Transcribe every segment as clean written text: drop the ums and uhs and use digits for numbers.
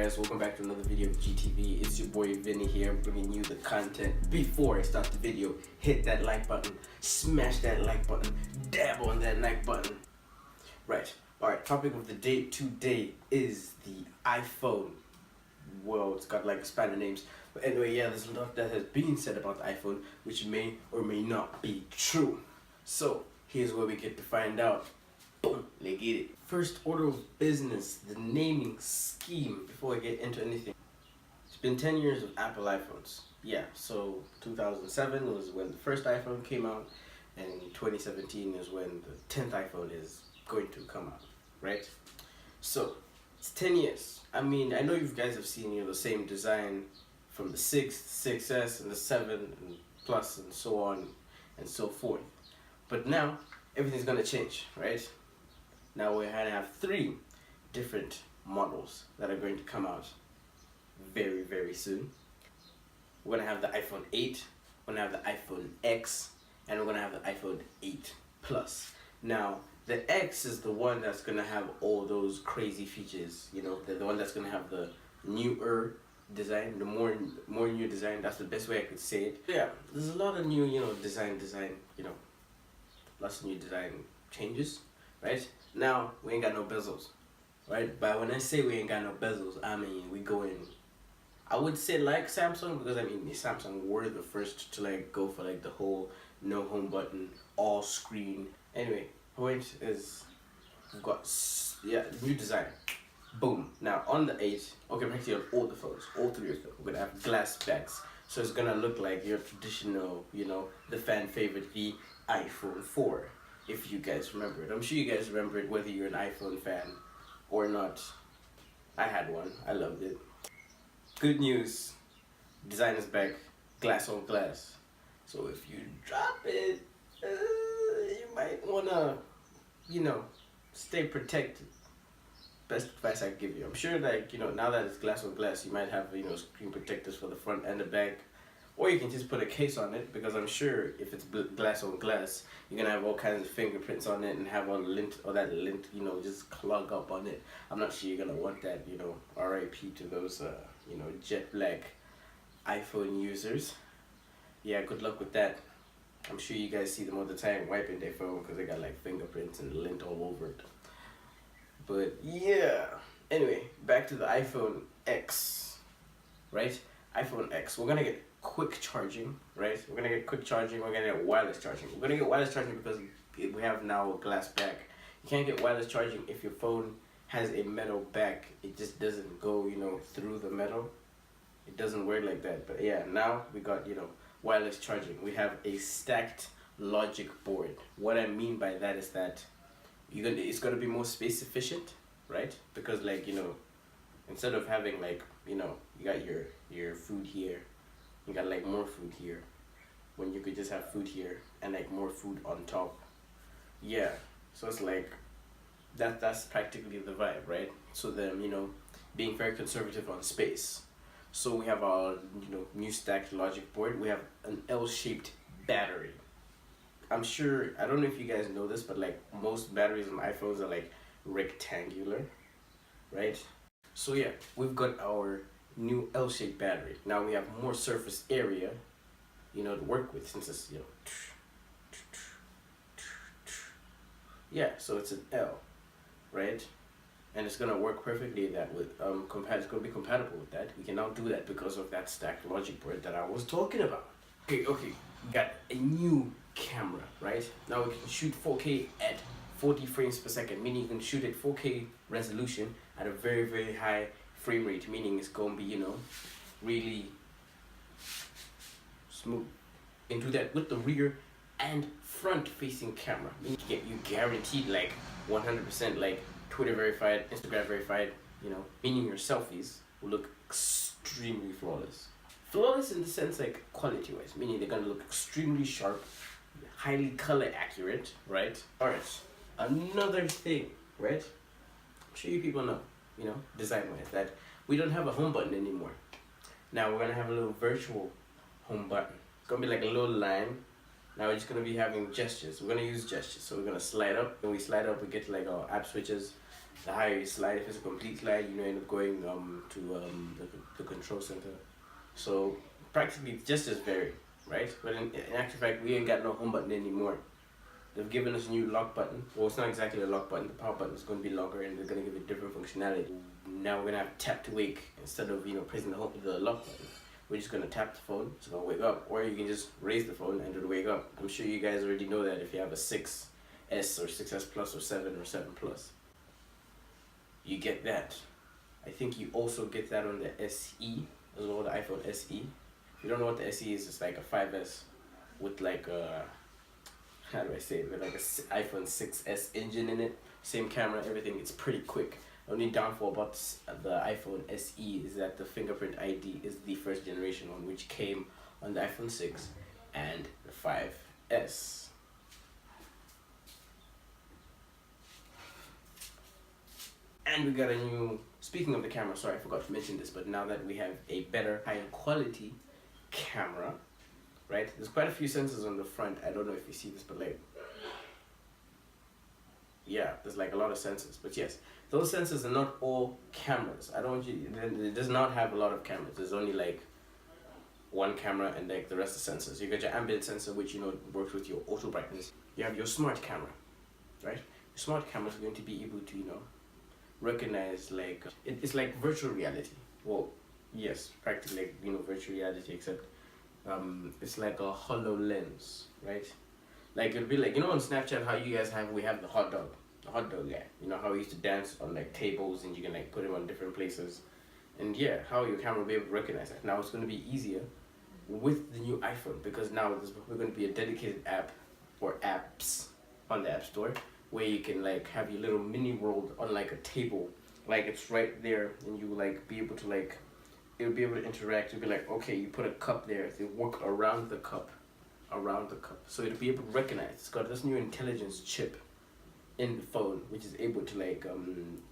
guys, welcome back to another video of GTV. It's your boy Vinny here, bringing you the content. Before I start the video, hit that like button, smash that like button, dab on that like button. Right, alright, topic of the day today is the iPhone. Well, it's got like Spanish names, but anyway, yeah, there's a lot that has been said about the iPhone, which may or may not be true. So, here's where we get to find out. Boom, let's get it. First order of business, the naming scheme, before I get into anything. It's been 10 years of Apple iPhones. Yeah, so 2007 was when the first iPhone came out, and 2017 is when the 10th iPhone is going to come out, right? So, it's 10 years. I mean, I know you guys have seen, the same design from the 6, 6S, and the 7, and Plus, and so on, and so forth. But now, everything's gonna change, right? Now we're gonna have 3 different models that are going to come out very, very soon. We're gonna have the iPhone 8, we're gonna have the iPhone X, and we're gonna have the iPhone 8 Plus. Now, the X is the one that's gonna have all those crazy features, the one that's gonna have the newer design, the more new design. That's the best way I could say it. Yeah, there's a lot of new, design, lots of new design changes, right? Now, we ain't got no bezels, right? But when I say we ain't got no bezels, I mean, we going, I would say like Samsung, because I mean, Samsung were the first to go for the whole no home button, all screen. Anyway, point is, we've got, new design. Boom. Now, on the 8, okay, practically on all the phones, all 3 of them, we're gonna have glass backs. So it's gonna look like your traditional, the fan favorite, the iPhone 4, if you guys remember it. I'm sure you guys remember it, whether you're an iPhone fan or not. I had one, I loved it. Good news, design is back, glass on glass. So if you drop it, you might wanna, stay protected. Best advice I give you. I'm sure now that it's glass on glass, you might have, screen protectors for the front and the back. Or you can just put a case on it, because I'm sure if it's glass on glass, you're gonna have all kinds of fingerprints on it and have all lint, or that lint, just clog up on it. I'm not sure you're gonna want that, RIP to those, jet black iPhone users. Yeah, good luck with that. I'm sure you guys see them all the time wiping their phone because they got fingerprints and lint all over it. But yeah, anyway, back to the iPhone X, right? iPhone X, we're gonna get quick charging, right? We're gonna get quick charging, we're gonna get wireless charging. We're gonna get wireless charging because we have now a glass back. You can't get wireless charging if your phone has a metal back. It just doesn't go, through the metal. It doesn't work like that. But yeah, now we got, wireless charging. We have a stacked logic board. What I mean by that is that it's gonna be more space efficient, right? Because instead of having you got your food here, you got more food here, when you could just have food here and more food on top. Yeah, so it's that's practically the vibe, right? So then being very conservative on space. So we have our new stacked logic board. We have an L-shaped battery. I'm sure, I don't know if you guys know this, but most batteries on iPhones are rectangular, right? So yeah, we've got our new L-shaped battery. Now we have more surface area, to work with, since it's, yeah, so it's an L, right? And it's gonna work perfectly that with it's gonna be compatible with that. We can now do that because of that stacked logic board that I was talking about. Okay, we got a new camera, right? Now we can shoot 4K at 40 frames per second, meaning you can shoot at 4K resolution at a very, very high frame rate, meaning it's gonna be, really smooth. You can do that with the rear and front facing camera. You guaranteed 100% Twitter verified, Instagram verified, meaning your selfies will look extremely flawless. Flawless in the sense quality wise, meaning they're gonna look extremely sharp, highly color accurate, right? Alright, another thing, right? I'm sure you people know, design wise, that we don't have a home button anymore. Now we're gonna have a little virtual home button. It's gonna be a little line. Now we're just gonna be having gestures. We're gonna use gestures. So we're gonna slide up. When we slide up, we get our app switches. The higher you slide, if it's a complete slide, you know, end up going to the control center. So practically it's just as varied, right? But in actual fact, we ain't got no home button anymore. They've given us a new lock button. Well, it's not exactly a lock button. The power button is going to be longer, and they're going to give it different functionality. Now we're going to have tap to wake instead of, you know, pressing the lock button. We're just going to tap the phone, it's going to wake up, or you can just raise the phone and it'll wake up. I'm sure you guys already know that if you have a 6S or 6S Plus or 7 or 7 Plus. You get that. I think you also get that on the SE as well, the iPhone SE. If you don't know what the SE is, it's like a 5S with like a, how do I say it, with like a iPhone 6S engine in it. Same camera, everything. It's pretty quick. Only downfall about the iPhone SE is that the fingerprint ID is the first generation one, which came on the iPhone 6 and the 5S. And we got a new, speaking of the camera, sorry I forgot to mention this, but now that we have a better, higher quality camera, right? There's quite a few sensors on the front. I don't know if you see this, but like, yeah, there's like a lot of sensors. But yes, those sensors are not all cameras. I don't want you, it does not have a lot of cameras. There's only like one camera and like the rest of sensors. You got your ambient sensor, which, you know, works with your auto brightness. You have your smart camera, right? Your smart camera is going to be able to, you know, recognize like, it's like virtual reality. Well, yes, practically like, you know, virtual reality, except it's like a HoloLens, right? Like it'll be like, you know, on Snapchat how you guys have, we have the hot dog guy. You know how he used to dance on like tables and you can like put him on different places. And yeah, how your camera will be able to recognize that. Now it's going to be easier with the new iPhone, because now we're going to be a dedicated app or apps on the App Store where you can like have your little mini world on like a table. Like it's right there and you like be able to like, it'll be able to interact. You'll be like, okay, you put a cup there, they walk around the cup. So it'll be able to recognize. It's got this new intelligence chip in the phone, which is able to like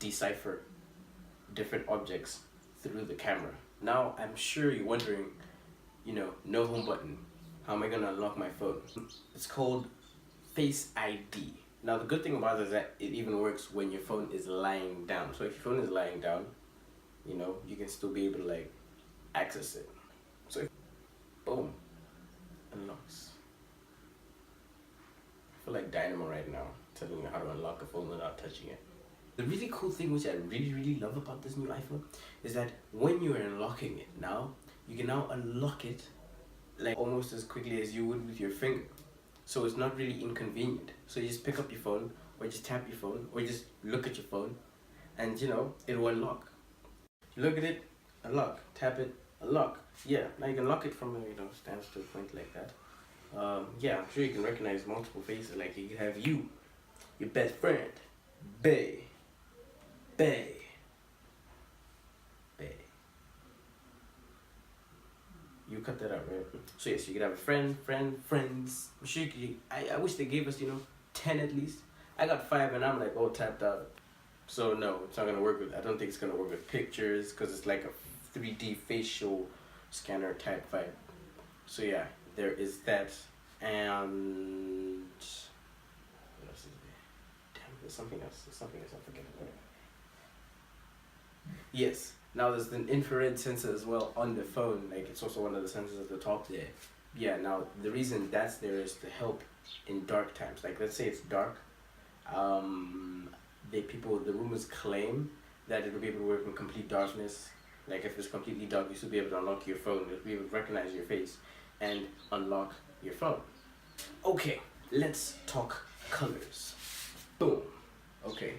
decipher different objects through the camera. Now I'm sure you're wondering, you know, no home button. How am I gonna unlock my phone? It's called Face ID. Now the good thing about it is that it even works when your phone is lying down. So if your phone is lying down, you know, you can still be able to like access it. So boom, unlocks. I feel like Dynamo right now, telling you how to unlock a phone without touching it. The really cool thing, which I really love about this new iPhone, is that when you're unlocking it now, you can now unlock it like almost as quickly as you would with your finger. So it's not really inconvenient. So you just pick up your phone, or just tap your phone, or just look at your phone, and you know, it will unlock. You look at it, unlock. Tap it, unlock. Yeah, now you can lock it from a, you know, standstill point like that. Yeah, I'm sure you can recognize multiple faces. Like you can have you, your best friend, Bay. You cut that out, right? So yes, you could have a friend, friends. I'm sure you could, I wish they gave us, you know, 10 at least. I got 5 and I'm like all tapped out. So no, it's not gonna work with, I don't think it's gonna work with pictures, because it's like a 3D facial scanner type vibe. So yeah, there is that. And what else is there? Damn, there's something else I'm forgetting. Yes, now there's an infrared sensor as well on the phone. Like it's also one of the sensors at the top there. Yeah, now the reason that's there is to help in dark times. Like let's say it's dark, the rumors claim that it'll be able to work in complete darkness. Like if it's completely dark, you should be able to unlock your phone. It'll be able to recognize your face and unlock your phone. Okay, let's talk colors. Boom. Okay,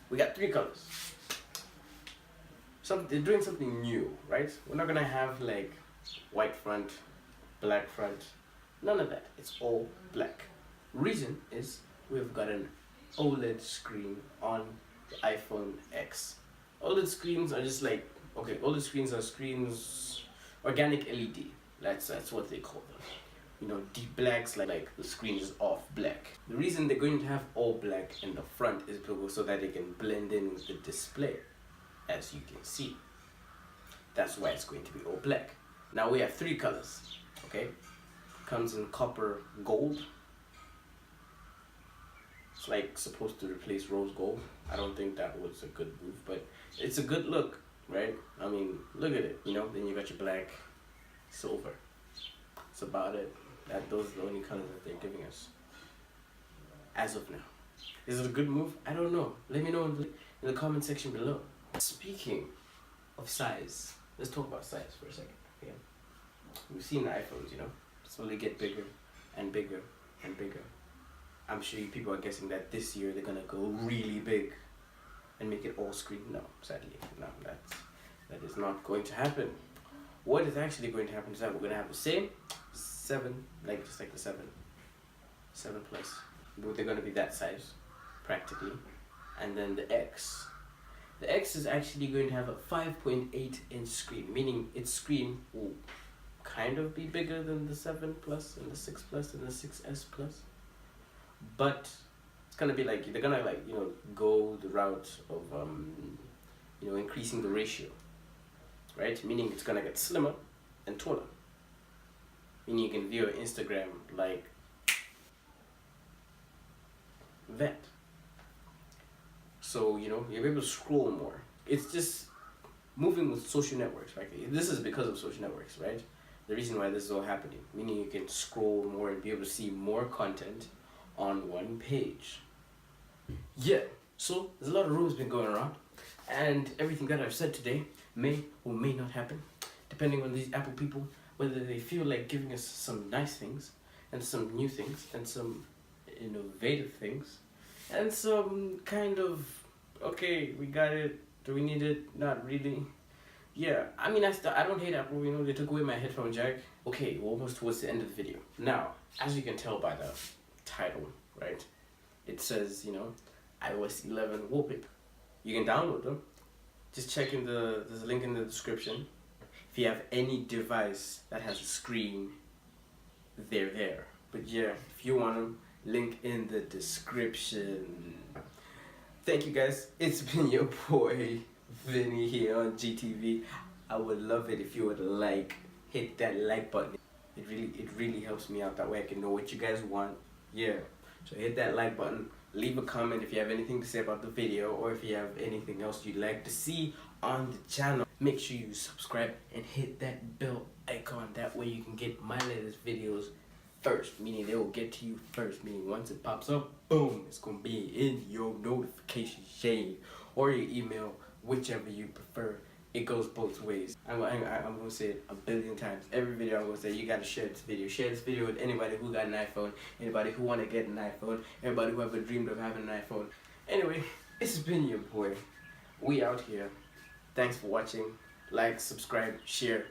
we got 3 colors. They're doing something new, right? We're not gonna have like white front, black front, none of that. It's all black. Reason is we've got an OLED screen on the iPhone X. OLED screens are just like, okay, OLED screens are screens, organic LED. That's what they call them. You know, deep blacks, like the screen is off black. The reason they're going to have all black in the front is because so that they can blend in with the display. As you can see, that's why it's going to be all black. Now we have 3 colors, okay? Comes in copper gold. like supposed to replace rose gold. I don't think that was a good move, but it's a good look, right? I mean, look at it, you know. Then you got your black, silver. That's about it. Those are the only colors that they're giving us as of now. Is it a good move? I don't know. Let me know in the comment section below. Speaking of size, let's talk about size for a second. Okay, we've seen the iPhones, you know, slowly get bigger and bigger and bigger. I'm sure you people are guessing that this year they're gonna go really big and make it all screen. No, sadly, no, that is not going to happen. What is actually going to happen is that we're gonna have the same 7, like just like the 7 Plus, but they're gonna be that size practically, and then the X. The X is actually going to have a 5.8 inch screen, meaning its screen will kind of be bigger than the 7 Plus and the 6 Plus and the 6S Plus, but it's gonna be like they're gonna like, you know, go the route of you know, increasing the ratio, right? Meaning it's gonna get slimmer and taller. Meaning you can view Instagram like that. So, you know, you'll be able to scroll more. It's just moving with social networks, right? This is because of social networks, right? The reason why this is all happening. Meaning you can scroll more and be able to see more content on one page. Yeah, so there's a lot of rumors been going around, and everything that I've said today may or may not happen, depending on these Apple people, whether they feel like giving us some nice things, and some new things, and some innovative things, and some kind of, okay, we got it, do we need it? Not really. Yeah, I mean, I don't hate Apple, you know, they took away my headphone jack. Okay, we're almost towards the end of the video. Now, as you can tell by the title, right, it says, you know, iOS 11 wallpaper. You can download them. Just check there's a link in the description. If you have any device that has a screen, they're there. But yeah, if you want them, link in the description. Thank you guys. It's been your boy Vinny here on GTV. I would love it if you would hit that like button. It really helps me out. That way I can know what you guys want. Yeah. So hit that like button. Leave a comment if you have anything to say about the video, or if you have anything else you'd like to see on the channel. Make sure you subscribe and hit that bell icon. That way you can get my latest videos first, meaning they will get to you first, meaning once it pops up, boom, it's gonna be in your notification chain or your email, whichever you prefer. It goes both ways. I'm gonna say it a billion times. Every video I'm gonna say, you gotta share this video. Share this video with anybody who got an iPhone, anybody who wanna get an iPhone, everybody who ever dreamed of having an iPhone. Anyway, it's been your boy. We out here. Thanks for watching. Like, subscribe, share.